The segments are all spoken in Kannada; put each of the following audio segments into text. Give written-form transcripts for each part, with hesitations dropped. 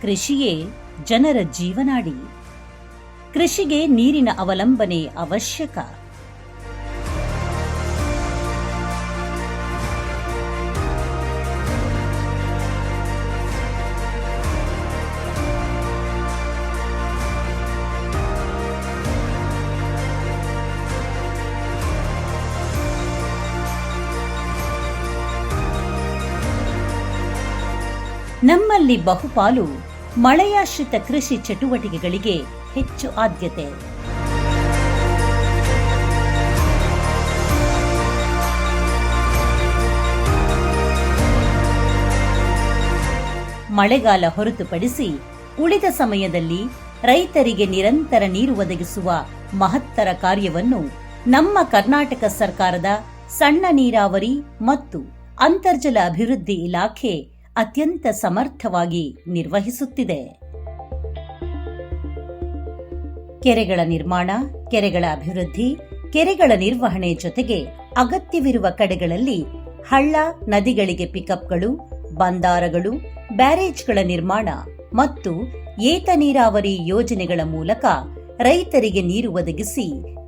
ಕೃಷಿಯೇ ಜನರ ಜೀವನಾಡಿ. ಕೃಷಿಗೆ ನೀರಿನ ಅವಲಂಬನೆ ಅವಶ್ಯಕ. ನಮ್ಮಲ್ಲಿ ಬಹುಪಾಲು ಮಳೆಯಾಶ್ರಿತ ಕೃಷಿ ಚಟುವಟಿಕೆಗಳಿಗೆ ಹೆಚ್ಚು ಆದ್ಯತೆ. ಮಳೆಗಾಲ ಹೊರತುಪಡಿಸಿ ಉಳಿದ ಸಮಯದಲ್ಲಿ ರೈತರಿಗೆ ನಿರಂತರ ನೀರು ಒದಗಿಸುವ ಮಹತ್ತರ ಕಾರ್ಯವನ್ನು ನಮ್ಮ ಕರ್ನಾಟಕ ಸರ್ಕಾರದ ಸಣ್ಣ ನೀರಾವರಿ ಮತ್ತು ಅಂತರ್ಜಲ ಅಭಿವೃದ್ಧಿ ಇಲಾಖೆ ಅತ್ಯಂತ ಸಮರ್ಥವಾಗಿ ನಿರ್ವಹಿಸುತ್ತಿದೆ. ಕೆರೆಗಳ ನಿರ್ಮಾಣ, ಕೆರೆಗಳ ಅಭಿವೃದ್ಧಿ, ಕೆರೆಗಳ ನಿರ್ವಹಣೆ ಜೊತೆಗೆ ಅಗತ್ಯವಿರುವ ಕಡೆಗಳಲ್ಲಿ ಹಳ್ಳ ನದಿಗಳಿಗೆ ಪಿಕಪ್ಗಳು, ಬಂದಾರಗಳು, ಬ್ಯಾರೇಜ್ಗಳ ನಿರ್ಮಾಣ ಮತ್ತು ಏತ ನೀರಾವರಿ ಯೋಜನೆಗಳ ಮೂಲಕ ರೈತರಿಗೆ ನೀರು ಒದಗಿಸಿ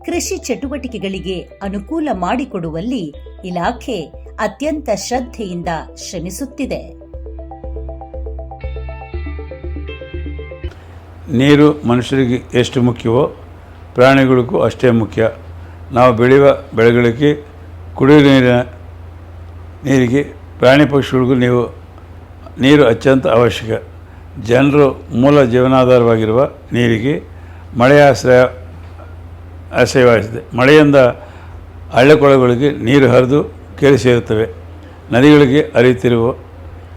ಕೃಷಿ ಚಟುವಟಿಕೆಗಳಿಗೆ ಅನುಕೂಲ ಮಾಡಿಕೊಡುವಲ್ಲಿ ಇಲಾಖೆ ಅತ್ಯಂತ ಶ್ರದ್ಧೆಯಿಂದ ಶ್ರಮಿಸುತ್ತಿದೆ. ನೀರು ಮನುಷ್ಯರಿಗೆ ಎಷ್ಟು ಮುಖ್ಯವೋ ಪ್ರಾಣಿಗಳಿಗೂ ಅಷ್ಟೇ ಮುಖ್ಯ. ನಾವು ಬೆಳೆಯುವ ಬೆಳೆಗಳಿಗೆ, ಕುಡಿಯುವ ನೀರಿಗೆ, ಪ್ರಾಣಿ ಪಕ್ಷಿಗಳಿಗೂ ನೀರು ಅತ್ಯಂತ ಅವಶ್ಯಕ. ಜನರು ಮೂಲ ಜೀವನಾಧಾರವಾಗಿರುವ ನೀರಿಗೆ ಮಳೆಯ ಆಶ್ರಯವಾಗಿದೆ. ಮಳೆಯಿಂದ ಹಳ್ಳೆಕೊಳಗಳಿಗೆ ನೀರು ಹರಿದು ಕೆರೆ ಸೇರುತ್ತವೆ, ನದಿಗಳಿಗೆ ಹರಿಯುತ್ತಿರುವ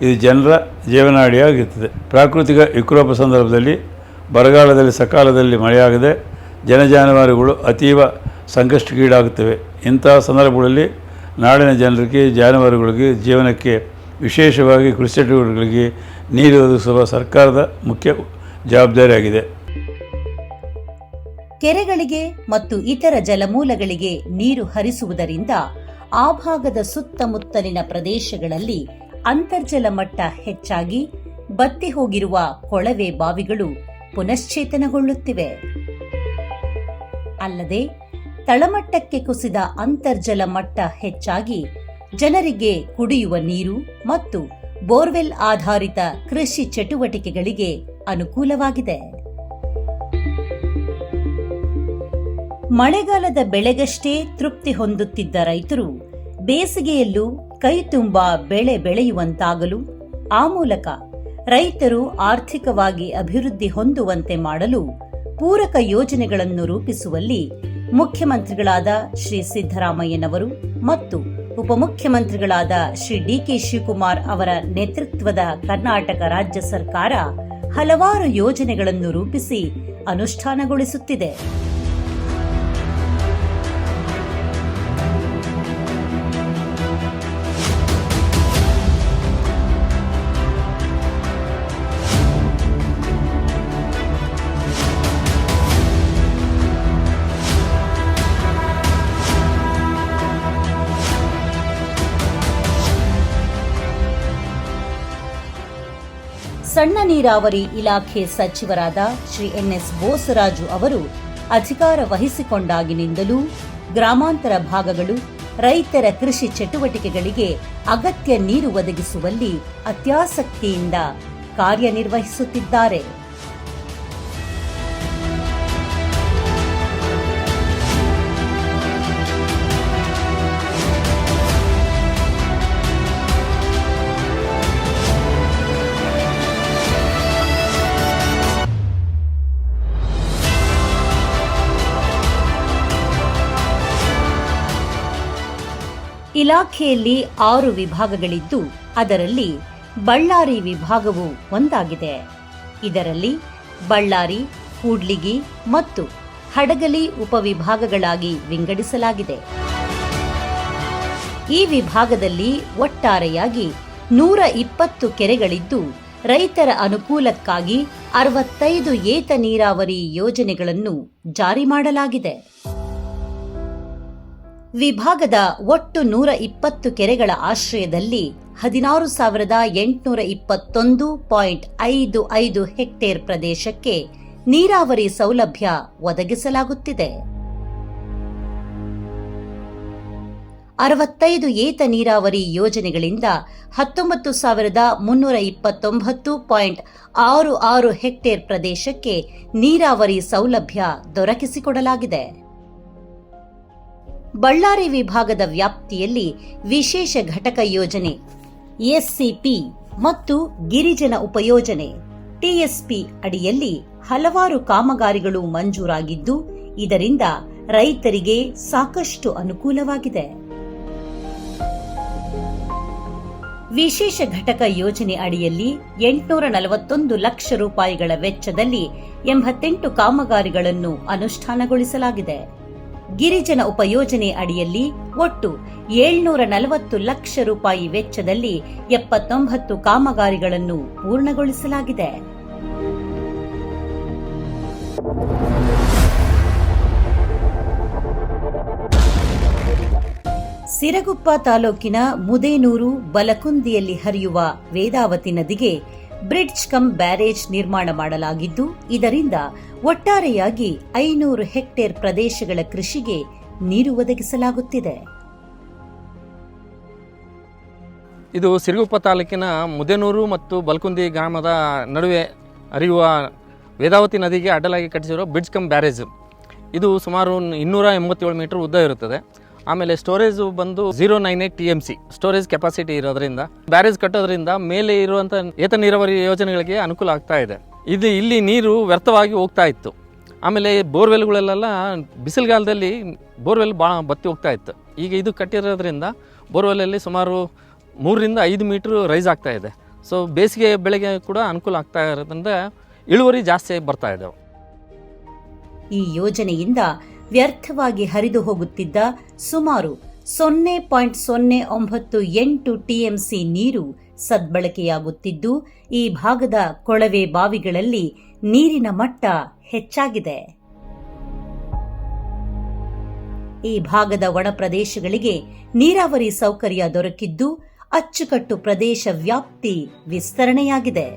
ಇದು ಜನರ ಜೀವನಾಡಿಯಾಗಿರುತ್ತದೆ. ಪ್ರಾಕೃತಿಕ ವಿಕೋಪ ಸಂದರ್ಭದಲ್ಲಿ, ಬರಗಾಲದಲ್ಲಿ ಸಕಾಲದಲ್ಲಿ ಮಳೆಯಾಗದೆ ಜನಜಾನುವಾರುಗಳು ಅತೀವ ಸಂಕಷ್ಟಕ್ಕೀಡಾಗುತ್ತವೆ. ಇಂತಹ ಸಂದರ್ಭಗಳಲ್ಲಿ ನಾಡಿನ ಜನರಿಗೆ, ಜಾನುವಾರುಗಳಿಗೆ ಜೀವನಕ್ಕೆ, ವಿಶೇಷವಾಗಿ ಕೃಷಿ ಚಟುವಟಿಕೆಗಳಿಗೆ ನೀರು ಒದಗಿಸುವ ಸರ್ಕಾರದ ಮುಖ್ಯ ಜವಾಬ್ದಾರಿಯಾಗಿದೆ. ಕೆರೆಗಳಿಗೆ ಮತ್ತು ಇತರ ಜಲಮೂಲಗಳಿಗೆ ನೀರು ಹರಿಸುವುದರಿಂದ ಆ ಭಾಗದ ಸುತ್ತಮುತ್ತಲಿನ ಪ್ರದೇಶಗಳಲ್ಲಿ ಅಂತರ್ಜಲ ಮಟ್ಟ ಹೆಚ್ಚಾಗಿ ಬತ್ತಿ ಹೋಗಿರುವ ಕೊಳವೆ ಬಾವಿಗಳು ಪುನಶ್ಚೇತನಗೊಳ್ಳುತ್ತಿವೆ. ಅಲ್ಲದೆ ತಳಮಟ್ಟಕ್ಕೆ ಕುಸಿದ ಅಂತರ್ಜಲ ಮಟ್ಟ ಹೆಚ್ಚಾಗಿ ಜನರಿಗೆ ಕುಡಿಯುವ ನೀರು ಮತ್ತು ಬೋರ್ವೆಲ್ ಆಧಾರಿತ ಕೃಷಿ ಚಟುವಟಿಕೆಗಳಿಗೆ ಅನುಕೂಲವಾಗಿದೆ. ಮಳೆಗಾಲದ ಬೆಳೆಗಷ್ಟೇ ತೃಪ್ತಿ ಹೊಂದುತ್ತಿದ್ದ ರೈತರು ಬೇಸಿಗೆಯಲ್ಲೂ ಕೈತುಂಬಾ ಬೆಳೆ ಬೆಳೆಯುವಂತಾಗಲು, ಆ ಮೂಲಕ ರೈತರು ಆರ್ಥಿಕವಾಗಿ ಅಭಿವೃದ್ಧಿ ಹೊಂದುವಂತೆ ಮಾಡಲು ಪೂರಕ ಯೋಜನೆಗಳನ್ನು ರೂಪಿಸುವಲ್ಲಿ ಮುಖ್ಯಮಂತ್ರಿಗಳಾದ ಶ್ರೀ ಸಿದ್ದರಾಮಯ್ಯನವರು ಮತ್ತು ಉಪಮುಖ್ಯಮಂತ್ರಿಗಳಾದ ಶ್ರೀ ಡಿ.ಕೆ. ಶಿವಕುಮಾರ್ ಅವರ ನೇತೃತ್ವದ ಕರ್ನಾಟಕ ರಾಜ್ಯ ಸರ್ಕಾರ ಹಲವಾರು ಯೋಜನೆಗಳನ್ನು ರೂಪಿಸಿ ಅನುಷ್ಠಾನಗೊಳಿಸುತ್ತಿದೆ. ಸಣ್ಣ ನೀರಾವರಿ ಇಲಾಖೆ ಸಚಿವರಾದ ಶ್ರೀ ಎನ್.ಎಸ್. ಬೋಸರಾಜು ಅವರು ಅಧಿಕಾರ ವಹಿಸಿಕೊಂಡಾಗಿನಿಂದಲೂ ಗ್ರಾಮಾಂತರ ಭಾಗಗಳು ರೈತರ ಕೃಷಿ ಚಟುವಟಿಕೆಗಳಿಗೆ ಅಗತ್ಯ ನೀರು ಒದಗಿಸುವಲ್ಲಿ ಅತ್ಯಾಸಕ್ತಿಯಿಂದ ಕಾರ್ಯನಿರ್ವಹಿಸುತ್ತಿದ್ದಾರೆ. ಇಲಾಖೆಯಲ್ಲಿ 6 ವಿಭಾಗಗಳಿದ್ದು ಅದರಲ್ಲಿ ಬಳ್ಳಾರಿ ವಿಭಾಗವು ಒಂದಾಗಿದೆ. ಇದರಲ್ಲಿ ಬಳ್ಳಾರಿ, ಕೂಡ್ಲಿಗಿ ಮತ್ತು ಹಡಗಲಿ ಉಪವಿಭಾಗಗಳಾಗಿ ವಿಂಗಡಿಸಲಾಗಿದೆ. ಈ ವಿಭಾಗದಲ್ಲಿ ಒಟ್ಟಾರೆಯಾಗಿ 120 ಕೆರೆಗಳಿದ್ದು ರೈತರ ಅನುಕೂಲಕ್ಕಾಗಿ 65 ಏತ ನೀರಾವರಿ ಯೋಜನೆಗಳನ್ನು ಜಾರಿ ಮಾಡಲಾಗಿದೆ. ವಿಭಾಗದ ಒಟ್ಟು 120 ಕೆರೆಗಳ ಆಶ್ರಯದಲ್ಲಿ 16,821.55 ಹೆಕ್ಟೇರ್ ಪ್ರದೇಶಕ್ಕೆ ನೀರಾವರಿ ಸೌಲಭ್ಯ ಒದಗಿಸಲಾಗುತ್ತಿದೆ. 65 ಏತ ನೀರಾವರಿ ಯೋಜನೆಗಳಿಂದ 19,329.66 ಹೆಕ್ಟೇರ್ ಪ್ರದೇಶಕ್ಕೆ ನೀರಾವರಿ ಸೌಲಭ್ಯ ದೊರಕಿಸಿಕೊಡಲಾಗಿದೆ. ಬಳ್ಳಾರಿ ವಿಭಾಗದ ವ್ಯಾಪ್ತಿಯಲ್ಲಿ ವಿಶೇಷ ಘಟಕ ಯೋಜನೆ ಎಸ್ಸಿಪಿ ಮತ್ತು ಗಿರಿಜನ ಉಪಯೋಜನೆ ಟಿಎಸ್ಪಿ ಅಡಿಯಲ್ಲಿ ಹಲವಾರು ಕಾಮಗಾರಿಗಳು ಮಂಜೂರಾಗಿದ್ದು, ಇದರಿಂದ ರೈತರಿಗೆ ಸಾಕಷ್ಟು ಅನುಕೂಲವಾಗಿದೆ. ವಿಶೇಷ ಘಟಕ ಯೋಜನೆ ಅಡಿಯಲ್ಲಿ 841 ಲಕ್ಷ ರೂಪಾಯಿಗಳ ವೆಚ್ಚದಲ್ಲಿ 88 ಕಾಮಗಾರಿಗಳನ್ನು ಅನುಷ್ಠಾನಗೊಳಿಸಲಾಗಿದೆ. ಗಿರಿಜನ ಉಪಯೋಜನೆ ಅಡಿಯಲ್ಲಿ ಒಟ್ಟು 740 ಲಕ್ಷ ರೂಪಾಯಿ ವೆಚ್ಚದಲ್ಲಿ 79 ಕಾಮಗಾರಿಗಳನ್ನು ಪೂರ್ಣಗೊಳಿಸಲಾಗಿದೆ. ಸಿರಗುಪ್ಪ ತಾಲೂಕಿನ ಮುದೇನೂರು ಬಲಕುಂದಿಯಲ್ಲಿ ಹರಿಯುವ ವೇದಾವತಿ ನದಿಗೆ ಬ್ರಿಡ್ಜ್ ಕಮ್ ಬ್ಯಾರೇಜ್ ನಿರ್ಮಾಣ ಮಾಡಲಾಗಿದ್ದು, ಇದರಿಂದ ಒಟ್ಟಾರೆಯಾಗಿ 500 ಹೆಕ್ಟೇರ್ ಪ್ರದೇಶಗಳ ಕೃಷಿಗೆ ನೀರು ಒದಗಿಸಲಾಗುತ್ತಿದೆ. ಇದು ಸಿರಗುಪ್ಪ ತಾಲೂಕಿನ ಮುದೇನೂರು ಮತ್ತು ಬಲಕುಂದಿ ಗ್ರಾಮದ ನಡುವೆ ಹರಿಯುವ ವೇದಾವತಿ ನದಿಗೆ ಅಡ್ಡಲಾಗಿ ಕಟ್ಟಿಸಿರುವ ಬ್ರಿಡ್ಜ್ ಕಮ್ ಬ್ಯಾರೇಜ್. ಇದು ಸುಮಾರು 287 ಮೀಟರ್ ಉದ್ದ ಇರುತ್ತದೆ. ಆಮೇಲೆ ಸ್ಟೋರೇಜ್ ಬಂದು 098 TMC ಸ್ಟೋರೇಜ್ ಕೆಪಾಸಿಟಿ ಇರೋದ್ರಿಂದ ಬ್ಯಾರೇಜ್ ಕಟ್ಟೋದ್ರಿಂದ ಮೇಲೆ ಇರುವಂಥ ಏತ ನೀರಾವರಿ ಯೋಜನೆಗಳಿಗೆ ಅನುಕೂಲ ಆಗ್ತಾ ಇದೆ. ಇಲ್ಲಿ ನೀರು ವ್ಯರ್ಥವಾಗಿ ಹೋಗ್ತಾ ಇತ್ತು. ಆಮೇಲೆ ಬೋರ್ವೆಲ್ಗಳೆಲ್ಲ ಬಿಸಿಲುಗಾಲದಲ್ಲಿ ಬೋರ್ವೆಲ್ ಭಾಳ ಬತ್ತಿ ಹೋಗ್ತಾ ಇತ್ತು. ಈಗ ಇದು ಕಟ್ಟಿರೋದ್ರಿಂದ ಬೋರ್ವೆಲ್ಲಲ್ಲಿ ಸುಮಾರು 3ರಿಂದ 5 ಮೀಟ್ರ್ ರೈಸ್ ಆಗ್ತಾ ಇದೆ. ಸೊ ಬೇಸಿಗೆ ಬೆಳೆಗೆ ಕೂಡ ಅನುಕೂಲ ಆಗ್ತಾ ಇರೋದ್ರಿಂದ ಇಳುವರಿ ಜಾಸ್ತಿ ಬರ್ತಾ ಇದ್ದಾವೆ. ಈ ಯೋಜನೆಯಿಂದ ವ್ಯರ್ಥವಾಗಿ ಹರಿದು ಹೋಗುತ್ತಿದ್ದ ಸುಮಾರು 0.098 TMC ನೀರು ಸದ್ಬಳಕೆಯಾಗುತ್ತಿದ್ದು, ಈ ಭಾಗದ ಕೊಳವೆ ಬಾವಿಗಳಲ್ಲಿ ನೀರಿನ ಮಟ್ಟ ಹೆಚ್ಚಾಗಿದೆ. ಈ ಭಾಗದ ಒಣ ಪ್ರದೇಶಗಳಿಗೆ ನೀರಾವರಿ ಸೌಕರ್ಯ ದೊರಕಿದ್ದು, ಅಚ್ಚುಕಟ್ಟು ಪ್ರದೇಶ ವ್ಯಾಪ್ತಿ ವಿಸ್ತರಣೆಯಾಗಿದೆ.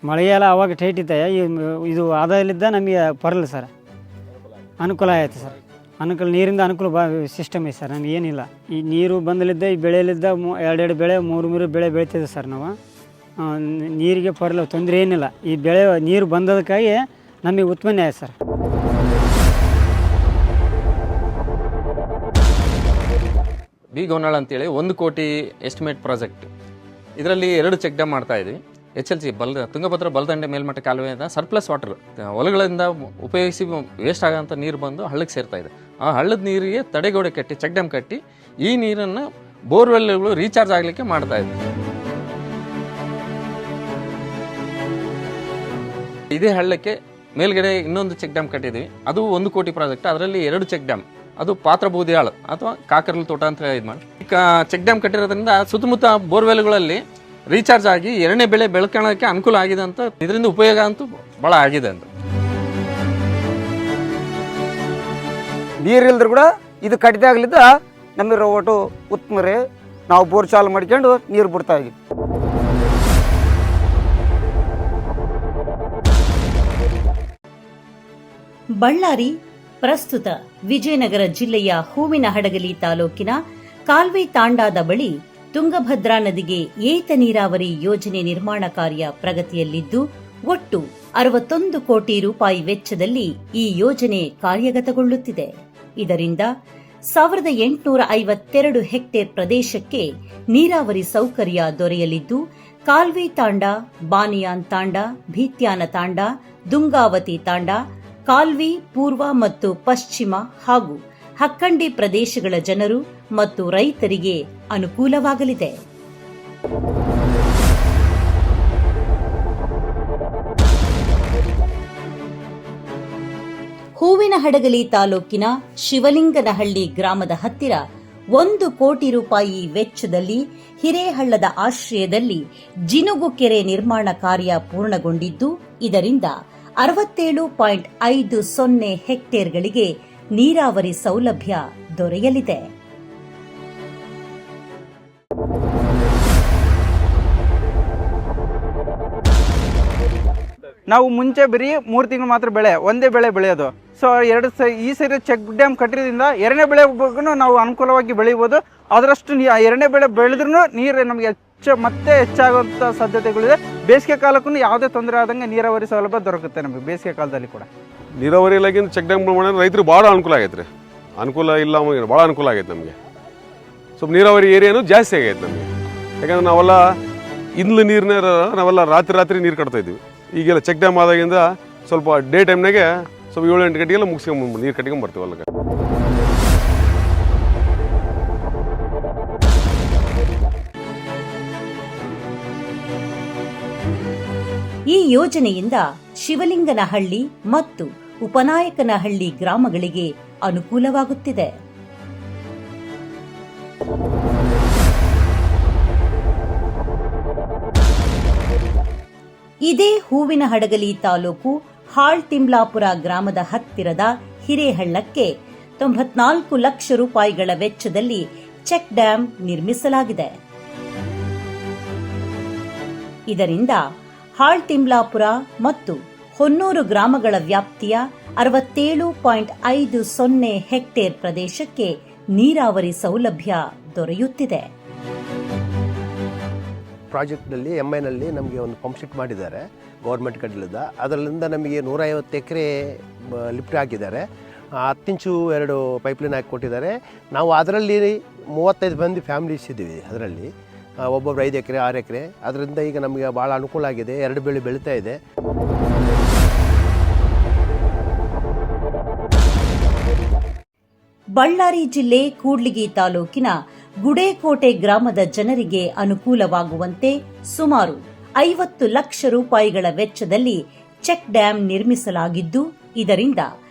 ಮಳೆಯೆಲ್ಲ ಅವಾಗ ಟೈಟ್ ಇತ್ತು. ಇದು ಆದಾಯಲಿದ್ದ ನಮಗೆ ಬರಲ್ಲ ಸರ್, ಅನುಕೂಲ ಆಯಿತು ಸರ್. ಅನುಕೂಲ ನೀರಿಂದ ಅನುಕೂಲ ಸಿಸ್ಟಮ್ ಐತೆ ಸರ್. ನಮ್ಗೆ ಏನಿಲ್ಲ, ಈ ನೀರು ಬಂದಲಿದ್ದ ಈ ಬೆಳೆಯಲ್ಲಿದ್ದ 2 ಬೆಳೆ 3 ಬೆಳೆ ಬೆಳಿತಿದ್ದೆ ಸರ್. ನಾವು ನೀರಿಗೆ ಬರಲ್ಲ, ತೊಂದರೆ ಏನಿಲ್ಲ. ಈ ಬೆಳೆ ನೀರು ಬಂದದಕ್ಕಾಗಿ ನಮಗೆ ಉತ್ಪನ್ನ ಆಯ್ತು ಸರ್. ಬಿ ಗೋನಾಳ್ ಅಂತೇಳಿ 1 ಕೋಟಿ ಎಸ್ಟಿಮೇಟ್ ಪ್ರಾಜೆಕ್ಟ್. ಇದರಲ್ಲಿ 2 ಚೆಕ್ ಡ್ಯಾಮ್ ಮಾಡ್ತಾ ಇದ್ವಿ. HLC ತುಂಗಭದ್ರಾ ಬಲದಂಡೆ ಮೇಲ್ಮಟ್ಟ ಕಾಲುವೆಯಿಂದ ಸರ್ಪ್ಲಸ್ ವಾಟರ್ ಹೊಲಗಳಿಂದ ಉಪಯೋಗಿಸಿ ವೇಸ್ಟ್ ಆಗೋಂಥ ನೀರು ಬಂದು ಹಳ್ಳಕ್ಕೆ ಸೇರ್ತಾ ಇದೆ. ಆ ಹಳ್ಳದ ನೀರಿಗೆ ತಡೆಗೋಡೆ ಕಟ್ಟಿ ಚೆಕ್ ಡ್ಯಾಮ್ ಕಟ್ಟಿ ಈ ನೀರನ್ನು ಬೋರ್ವೆಲ್ಗಳು ರೀಚಾರ್ಜ್ ಆಗಲಿಕ್ಕೆ ಮಾಡ್ತಾ ಇದ್ವಿ. ಇದೇ ಹಳ್ಳಕ್ಕೆ ಮೇಲ್ಗಡೆ ಇನ್ನೊಂದು ಚೆಕ್ ಡ್ಯಾಮ್ ಕಟ್ಟಿದ್ವಿ. ಅದು 1 ಕೋಟಿ ಪ್ರಾಜೆಕ್ಟ್. ಅದರಲ್ಲಿ 2 ಚೆಕ್ ಡ್ಯಾಮ್, ಅದು ಪಾತ್ರ ಬೂದಿಯಾಳು ಅಥವಾ ಕಾಕರ್ಲ ತೋಟ ಅಂತ ಇದು ಮಾಡಿ ಚೆಕ್ ಡ್ಯಾಮ್ ಕಟ್ಟಿರೋದ್ರಿಂದ ಸುತ್ತಮುತ್ತ ಬೋರ್ವೆಲ್ಗಳಲ್ಲಿ ರೀಚಾರ್ಜ್ ಆಗಿ 2ನೇ ಬೆಳೆ ಬೆಳ್ಕೊಳ್ಳೋಕ್ಕೆ ಅನುಕೂಲ ಆಗಿದೆ ಅಂತ. ಇದರಿಂದ ಉಪಯೋಗ ಅಂತೂ ಭಾಳ ಆಗಿದೆ ಅಂತ. ನೀರಿಲ್ದ್ರು ಕೂಡ ಇದು ಕಟ್ಟಿದಾಗಲಿದ್ದ ನಮಗೆ ಒಟ್ಟು ಉತ್ತಮ ರೀ. ನಾವು ಬೋರ್ ಚಾಲು ಮಾಡ್ಕೊಂಡು ನೀರು ಬಿಡ್ತಾ ಇದ್ವಿ. ಬಳ್ಳಾರಿ ಪ್ರಸ್ತುತ ವಿಜಯನಗರ ಜಿಲ್ಲೆಯ ಹೂವಿನಹಡಗಲಿ ತಾಲೂಕಿನ ಕಾಲ್ವೆ ತಾಂಡಾದ ಬಳಿ ತುಂಗಭದ್ರಾ ನದಿಗೆ ಏತ ನೀರಾವರಿ ಯೋಜನೆ ನಿರ್ಮಾಣ ಕಾರ್ಯ ಪ್ರಗತಿಯಲ್ಲಿದ್ದು, ಒಟ್ಟು 61 ಕೋಟಿ ರೂಪಾಯಿ ವೆಚ್ಚದಲ್ಲಿ ಈ ಯೋಜನೆ ಕಾರ್ಯಗತಗೊಳ್ಳುತ್ತಿದೆ. ಇದರಿಂದ 1852 ಹೆಕ್ಟೇರ್ ಪ್ರದೇಶಕ್ಕೆ ನೀರಾವರಿ ಸೌಕರ್ಯ ದೊರೆಯಲಿದ್ದು, ಕಾಲ್ವೆ ತಾಂಡ, ಬಾನಿಯಾನ್ ತಾಂಡ, ಭೀತ್ಯಾನ ತಾಂಡ, ದುಂಗಾವತಿ ತಾಂಡ, ಕಾಲ್ವಿ ಪೂರ್ವ ಮತ್ತು ಪಶ್ಚಿಮ ಹಾಗೂ ಹಕ್ಕಂಡಿ ಪ್ರದೇಶಗಳ ಜನರು ಮತ್ತು ರೈತರಿಗೆ ಅನುಕೂಲವಾಗಲಿದೆ. ಹೂವಿನಹಡಗಲಿ ತಾಲೂಕಿನ ಶಿವಲಿಂಗನಹಳ್ಳಿ ಗ್ರಾಮದ ಹತ್ತಿರ 1 ಕೋಟಿ ರೂಪಾಯಿ ವೆಚ್ಚದಲ್ಲಿ ಹಿರೇಹಳ್ಳದ ಆಶ್ರಯದಲ್ಲಿ ಜಿನುಗು ಕೆರೆ ನಿರ್ಮಾಣ ಕಾರ್ಯ ಪೂರ್ಣಗೊಂಡಿದ್ದು, ಇದರಿಂದ 67.50 ಹೆಕ್ಟೇರ್ಗಳಿಗೆ ನೀರಾವರಿ ಸೌಲಭ್ಯ ದೊರೆಯಲಿದೆ. ನಾವು ಮುಂಚೆ ಬರೀ 3 ತಿಂಗಳು ಮಾತ್ರ ಒಂದೇ ಬೆಳೆ ಬೆಳೆಯೋದು. ಸೊ ಈ ಸರಿ ಚೆಕ್ ಡ್ಯಾಮ್ ಕಟ್ಟಿರೋದ್ರಿಂದ ಎರಡನೇ ಬೆಳೆ ನಾವು ಅನುಕೂಲವಾಗಿ ಬೆಳೀಬೋದು. ಅದರಷ್ಟು ಎರಡನೇ ಬೆಳೆ ಬೆಳೆದ್ರೂ ನೀರು ನಮಗೆ ಹೆಚ್ಚಾಗುವಂಥ ಸಾಧ್ಯತೆಗಳಿದೆ. ಬೇಸಿಗೆ ಕಾಲಕ್ಕೂ ಯಾವುದೇ ತೊಂದರೆ ಆದಂಗೆ ನೀರಾವರಿ ಸೌಲಭ್ಯ ದೊರಕುತ್ತೆ ನಮಗೆ ಬೇಸಿಗೆ ಕಾಲದಲ್ಲಿ ಕೂಡ. ನೀರಾವರಿ ಇಲಾಖೆಯಿಂದ ಚೆಕ್ ಡ್ಯಾಮ್ ಮಾಡಿದ್ರೆ ರೈತರು ಭಾಳ ಅನುಕೂಲ ಆಗೈತೆ ರೀ. ಅನುಕೂಲ ಇಲ್ಲ ಭಾಳ ಅನುಕೂಲ ಆಗೈತೆ ನಮಗೆ. ಸ್ವಲ್ಪ ನೀರಾವರಿ ಏರಿಯಾನು ಜಾಸ್ತಿ ಆಗೈತೆ ನಮಗೆ. ಯಾಕಂದ್ರೆ ನಾವೆಲ್ಲ ಇಂದ್ಲು ನೀರನ್ನ ನಾವೆಲ್ಲ ರಾತ್ರಿ ನೀರು ಕಟ್ತಾ ಇದ್ವಿ. ಈಗೆಲ್ಲ ಚೆಕ್ ಡ್ಯಾಮ್ ಆದಾಗಿಂದ ಸ್ವಲ್ಪ ಡೇ ಟೈಮ್ನಾಗೆ ಸ್ವಲ್ಪ 7-8 ಗಂಟೆಗೆಲ್ಲ ಮುಗಿಸ್ಕೊಂಡು ನೀರು ಕಟ್ಕೊಂಡು ಬರ್ತೀವಿ ಹೊಲಕ್ಕೆ. ಈ ಯೋಜನೆಯಿಂದ ಶಿವಲಿಂಗನಹಳ್ಳಿ ಮತ್ತು ಉಪನಾಯಕನಹಳ್ಳಿ ಗ್ರಾಮಗಳಿಗೆ ಅನುಕೂಲವಾಗುತ್ತಿದೆ. ಇದೇ ಹೂವಿನಹಡಗಲಿ ತಾಲೂಕು ಹಾಳ್ತಿಮ್ಲಾಪುರ ಗ್ರಾಮದ ಹತ್ತಿರದ ಹಿರೇಹಳ್ಳಕ್ಕೆ 94 ಲಕ್ಷ ರೂಪಾಯಿಗಳ ವೆಚ್ಚದಲ್ಲಿ ಚೆಕ್ ಡ್ಯಾಂ ನಿರ್ಮಿಸಲಾಗಿದೆ. ಇದರಿಂದ ಹಾಳ್ತಿಮ್ಲಾಪುರ ಮತ್ತು ಹೊನ್ನೂರು ಗ್ರಾಮಗಳ ವ್ಯಾಪ್ತಿಯ 67.50 ಹೆಕ್ಟೇರ್ ಪ್ರದೇಶಕ್ಕೆ ನೀರಾವರಿ ಸೌಲಭ್ಯ ದೊರೆಯುತ್ತಿದೆ. ಪ್ರಾಜೆಕ್ಟ್ನಲ್ಲಿ MIನಲ್ಲಿ ನಮಗೆ ಒಂದು ಪಂಪ್ ಸೆಟ್ ಮಾಡಿದ್ದಾರೆ ಗೌರ್ಮೆಂಟ್ ಕಡೆಯಿಂದ. ಅದರಿಂದ ನಮಗೆ 150 ಎಕರೆ ಲಿಫ್ಟ್ ಹಾಕಿದ್ದಾರೆ. 10 ಇಂಚು 2 ಪೈಪ್ಲೈನ್ ಹಾಕಿ ಕೊಟ್ಟಿದ್ದಾರೆ. ನಾವು ಅದರಲ್ಲಿ 35 ಮಂದಿ ಫ್ಯಾಮಿಲೀಸ್ ಇದ್ದೀವಿ. ಅದರಲ್ಲಿ ಒಬ್ಬೊಬ್ಬರು 5 ಎಕರೆ 6 ಎಕರೆ. ಅದರಿಂದ ಈಗ ನಮಗೆ ಭಾಳ ಅನುಕೂಲ ಆಗಿದೆ. 2 ಬೆಳೆ ಬೆಳೀತಾ ಇದೆ. ಬಳ್ಳಾರಿ ಜಿಲ್ಲೆ ಕೂಡ್ಲಿಗಿ ತಾಲೂಕಿನ ಗುಡೇಕೋಟೆ ಗ್ರಾಮದ ಜನರಿಗೆ ಅನುಕೂಲವಾಗುವಂತೆ ಸುಮಾರು 50 ಲಕ್ಷ ರೂಪಾಯಿಗಳ ವೆಚ್ಚದಲ್ಲಿ ಚೆಕ್ ಡ್ಯಾಂ ನಿರ್ಮಿಸಲಾಗಿದ್ದು, ಇದರಿಂದ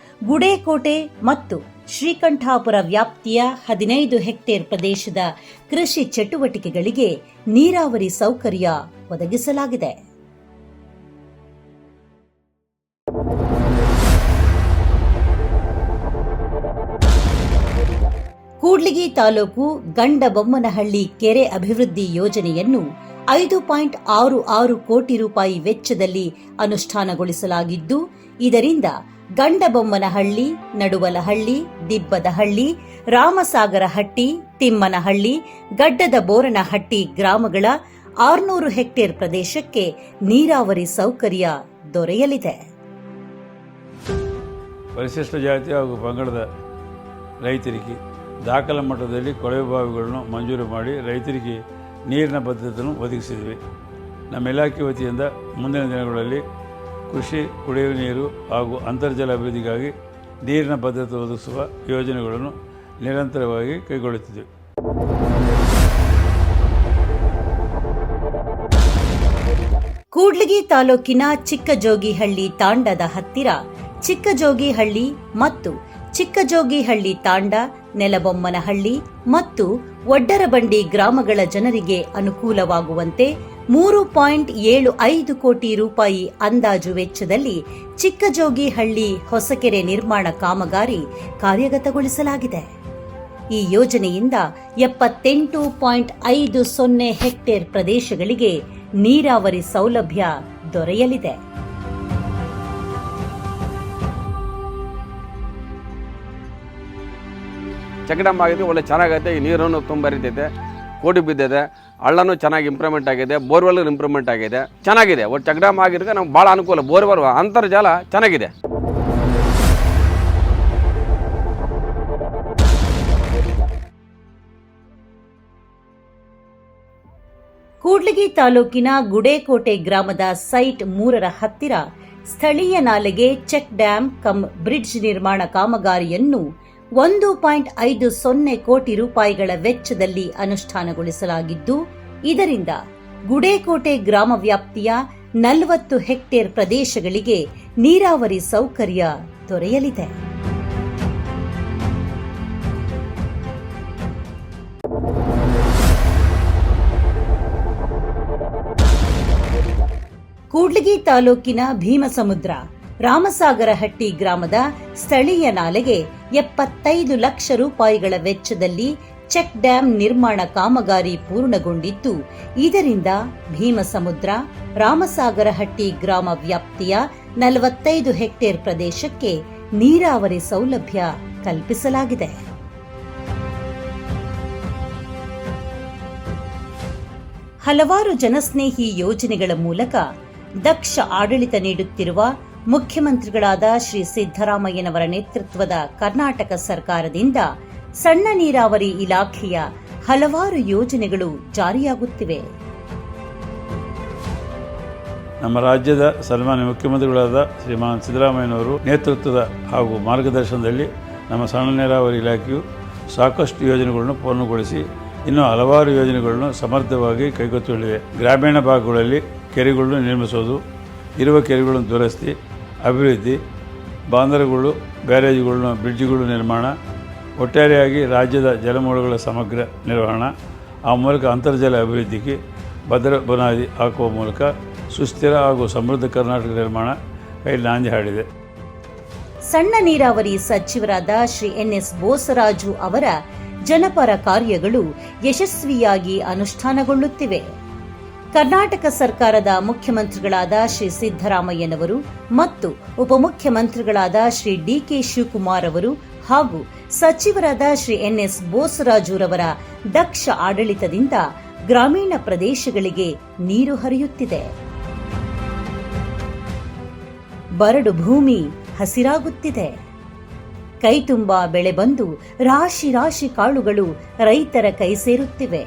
ಗುಡೇಕೋಟೆ ಮತ್ತು ಶ್ರೀಕಂಠಾಪುರ ವ್ಯಾಪ್ತಿಯ 15 ಹೆಕ್ಟೇರ್ ಪ್ರದೇಶದ ಕೃಷಿ ಚಟುವಟಿಕೆಗಳಿಗೆ ನೀರಾವರಿ ಸೌಕರ್ಯ ಒದಗಿಸಲಾಗಿದೆ. ಕೂಡ್ಲಿಗಿ ತಾಲೂಕು ಗಂಡಬೊಮ್ಮನಹಳ್ಳಿ ಕೆರೆ ಅಭಿವೃದ್ಧಿ ಯೋಜನೆಯನ್ನು 5.66 ಕೋಟಿ ರೂಪಾಯಿ ವೆಚ್ಚದಲ್ಲಿ ಅನುಷ್ಠಾನಗೊಳಿಸಲಾಗಿದ್ದು, ಇದರಿಂದ ಗಂಡಬೊಮ್ಮನಹಳ್ಳಿ, ನಡುವಲಹಳ್ಳಿ, ದಿಬ್ಬದಹಳ್ಳಿ, ರಾಮಸಾಗರಹಟ್ಟಿ, ತಿಮ್ಮನಹಳ್ಳಿ, ಗಡ್ಡದ ಬೋರನಹಟ್ಟಿ ಗ್ರಾಮಗಳ 600 ಹೆಕ್ಟೇರ್ ಪ್ರದೇಶಕ್ಕೆ ನೀರಾವರಿ ಸೌಕರ್ಯ ದೊರೆಯಲಿದೆ. ಪರಿಶಿಷ್ಟ ಜಾತಿ ಹಾಗೂ ಪಂಗಡದ ರೈತರಿಗೆ ದಾಖಲ ಮಟ್ಟದಲ್ಲಿ ಕೊಳವೆ ಬಾವಿಗಳನ್ನು ಮಂಜೂರು ಮಾಡಿ ರೈತರಿಗೆ ನೀರಿನ ಭದ್ರತೆಯನ್ನು ಒದಗಿಸಿದ್ವಿ. ನಮ್ಮ ಇಲಾಖೆ ವತಿಯಿಂದ ಮುಂದಿನ ದಿನಗಳಲ್ಲಿ ಕೃಷಿ, ಕುಡಿಯುವ ನೀರು ಹಾಗೂ ಅಂತರ್ಜಲ ಅಭಿವೃದ್ಧಿಗಾಗಿ ನೀರಿನ ಭದ್ರತೆ ಒದಗಿಸುವ ಯೋಜನೆಗಳನ್ನು ನಿರಂತರವಾಗಿ ಕೈಗೊಳ್ಳುತ್ತಿದೆ. ಕೂಡ್ಲಿಗಿ ತಾಲೂಕಿನ ಚಿಕ್ಕಜೋಗಿಹಳ್ಳಿ ತಾಂಡದ ಹತ್ತಿರ ಚಿಕ್ಕಜೋಗಿಹಳ್ಳಿ ಮತ್ತು ಚಿಕ್ಕಜೋಗಿಹಳ್ಳಿ ತಾಂಡ, ನೆಲಬೊಮ್ಮನಹಳ್ಳಿ ಮತ್ತು ಒಡ್ಡರಬಂಡಿ ಗ್ರಾಮಗಳ ಜನರಿಗೆ ಅನುಕೂಲವಾಗುವಂತೆ 3.75 ಕೋಟಿ ರೂಪಾಯಿ ಅಂದಾಜು ವೆಚ್ಚದಲ್ಲಿ ಚಿಕ್ಕಜೋಗಿಹಳ್ಳಿ ಹೊಸಕೆರೆ ನಿರ್ಮಾಣ ಕಾಮಗಾರಿ ಕಾರ್ಯಗತಗೊಳಿಸಲಾಗಿದೆ. ಈ ಯೋಜನೆಯಿಂದ 78.50 ಹೆಕ್ಟೇರ್ ಪ್ರದೇಶಗಳಿಗೆ ನೀರಾವರಿ ಸೌಲಭ್ಯ ದೊರೆಯಲಿದೆ. ಚೆಕ್ ಡ್ಯಾಮ್ ಆಗಿದೆ, ಒಳ್ಳೆ ಚೆನ್ನಾಗೈತೆ. ಈ ನೀರನ್ನು ತುಂಬ ಹರಿತೈತೆ, ಕೋಡಿ ಬಿದ್ದಿದೆ, ಹಳ್ಳನೂ ಚೆನ್ನಾಗಿ ಇಂಪ್ರೂವ್ಮೆಂಟ್ ಆಗಿದೆ, ಬೋರ್ವೆಲ್ ಇಂಪ್ರೂವ್ಮೆಂಟ್ ಆಗಿದೆ, ಚೆನ್ನಾಗಿದೆ. ಒಟ್ಟು ಚೆಕ್ ಡ್ಯಾಮ್ ಆಗಿದ್ದಕ್ಕೆ ನಮ್ಗೆ ಭಾಳ ಅನುಕೂಲ. ಬೋರ್ವೆಲ್ ಅಂತರ್ಜಲ ಚೆನ್ನಾಗಿದೆ. ಕೂಡ್ಲಿಗಿ ತಾಲೂಕಿನ ಗುಡೇಕೋಟೆ ಗ್ರಾಮದ ಸೈಟ್ 3ರ ಹತ್ತಿರ ಸ್ಥಳೀಯ ನಾಲೆಗೆ ಚೆಕ್ ಡ್ಯಾಂ ಕಮ್ ಬ್ರಿಡ್ಜ್ ನಿರ್ಮಾಣ ಕಾಮಗಾರಿಯನ್ನು 1.50 ಕೋಟಿ ರೂಪಾಯಿಗಳ ವೆಚ್ಚದಲ್ಲಿ ಅನುಷ್ಠಾನಗೊಳಿಸಲಾಗಿದ್ದು, ಇದರಿಂದ ಗುಡೇಕೋಟೆ ಗ್ರಾಮ ವ್ಯಾಪ್ತಿಯ 40 ಹೆಕ್ಟೇರ್ ಪ್ರದೇಶಗಳಿಗೆ ನೀರಾವರಿ ಸೌಕರ್ಯ ದೊರೆಯಲಿದೆ. ಕೂಡ್ಲಿಗಿ ತಾಲೂಕಿನ ಭೀಮಸಮುದ್ರ ರಾಮಸಾಗರಹಟ್ಟಿ ಗ್ರಾಮದ ಸ್ಥಳೀಯ ನಾಲೆಗೆ 75 ಲಕ್ಷ ರೂಪಾಯಿಗಳ ವೆಚ್ಚದಲ್ಲಿ ಚೆಕ್ ಡ್ಯಾಂ ನಿರ್ಮಾಣ ಕಾಮಗಾರಿ ಪೂರ್ಣಗೊಂಡಿದ್ದು, ಇದರಿಂದ ಭೀಮಸಮುದ್ರ ರಾಮಸಾಗರಹಟ್ಟಿ ಗ್ರಾಮ ವ್ಯಾಪ್ತಿಯ 45 ಹೆಕ್ಟೇರ್ ಪ್ರದೇಶಕ್ಕೆ ನೀರಾವರಿ ಸೌಲಭ್ಯ ಕಲ್ಪಿಸಲಾಗಿದೆ. ಹಲವಾರು ಜನಸ್ನೇಹಿ ಯೋಜನೆಗಳ ಮೂಲಕ ದಕ್ಷ ಆಡಳಿತ ನೀಡುತ್ತಿರುವ ಮುಖ್ಯಮಂತ್ರಿಗಳಾದ ಶ್ರೀ ಸಿದ್ದರಾಮಯ್ಯನವರ ನೇತೃತ್ವದ ಕರ್ನಾಟಕ ಸರ್ಕಾರದಿಂದ ಸಣ್ಣ ನೀರಾವರಿ ಇಲಾಖೆಯ ಹಲವಾರು ಯೋಜನೆಗಳು ಜಾರಿಯಾಗುತ್ತಿವೆ. ನಮ್ಮ ರಾಜ್ಯದ ಸನ್ಮಾನ್ಯ ಮುಖ್ಯಮಂತ್ರಿಗಳಾದ ಶ್ರೀಮಾನ್ ಸಿದ್ದರಾಮಯ್ಯನವರು ನೇತೃತ್ವದ ಹಾಗೂ ಮಾರ್ಗದರ್ಶನದಲ್ಲಿ ನಮ್ಮ ಸಣ್ಣ ನೀರಾವರಿ ಇಲಾಖೆಯು ಸಾಕಷ್ಟು ಯೋಜನೆಗಳನ್ನು ಪೂರ್ಣಗೊಳಿಸಿ ಇನ್ನೂ ಹಲವಾರು ಯೋಜನೆಗಳನ್ನು ಸಮರ್ಥವಾಗಿ ಕೈಗೆತ್ತಿಕೊಂಡಿದೆ. ಗ್ರಾಮೀಣ ಭಾಗಗಳಲ್ಲಿ ಕೆರೆಗಳನ್ನು ನಿರ್ಮಿಸೋದು, ಇರುವ ಕೆರೆಗಳನ್ನು ದುರಸ್ತಿ, ಅಭಿವೃದ್ಧಿ, ಬಾಂಧರಗಳು, ಬ್ಯಾರೇಜ್ಗಳನ್ನು, ಬ್ರಿಡ್ಜ್ಗಳು ನಿರ್ಮಾಣ, ಒಟ್ಟಾರೆಯಾಗಿ ರಾಜ್ಯದ ಜಲಮೂಲಗಳ ಸಮಗ್ರ ನಿರ್ವಹಣೆ, ಆ ಮೂಲಕ ಅಂತರ್ಜಲ ಅಭಿವೃದ್ಧಿಗೆ ಭದ್ರ ಬುನಾದಿ ಹಾಕುವ ಮೂಲಕ ಸುಸ್ಥಿರ ಹಾಗೂ ಸಮೃದ್ಧ ಕರ್ನಾಟಕ ನಿರ್ಮಾಣ ಕೈಲಿ ನಾಂದಿ ಹಾಡಿದೆ. ಸಣ್ಣ ನೀರಾವರಿ ಸಚಿವರಾದ ಶ್ರೀ NS ಬೋಸರಾಜು ಅವರ ಜನಪರ ಕಾರ್ಯಗಳು ಯಶಸ್ವಿಯಾಗಿ ಅನುಷ್ಠಾನಗೊಳ್ಳುತ್ತಿವೆ. ಕರ್ನಾಟಕ ಸರ್ಕಾರದ ಮುಖ್ಯಮಂತ್ರಿಗಳಾದ ಶ್ರೀ ಸಿದ್ದರಾಮಯ್ಯನವರು ಮತ್ತು ಉಪಮುಖ್ಯಮಂತ್ರಿಗಳಾದ ಶ್ರೀ DK ಶಿವಕುಮಾರ್ ಅವರು ಹಾಗೂ ಸಚಿವರಾದ ಶ್ರೀ NS ಬೋಸರಾಜುರವರ ದಕ್ಷ ಆಡಳಿತದಿಂದ ಗ್ರಾಮೀಣ ಪ್ರದೇಶಗಳಿಗೆ ನೀರು ಹರಿಯುತ್ತಿದೆ. ಬರಡು ಭೂಮಿ ಹಸಿರಾಗುತ್ತಿದೆ. ಕೈತುಂಬ ಬೆಳೆ ಬಂದು ರಾಶಿ ರಾಶಿ ಕಾಳುಗಳು ರೈತರ ಕೈ ಸೇರುತ್ತಿವೆ.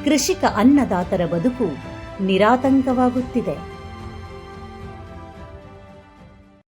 ಕೃಷಿಕ ಅನ್ನದಾತರ ಬದುಕು ನಿರಾತಂಕವಾಗುತ್ತಿದೆ.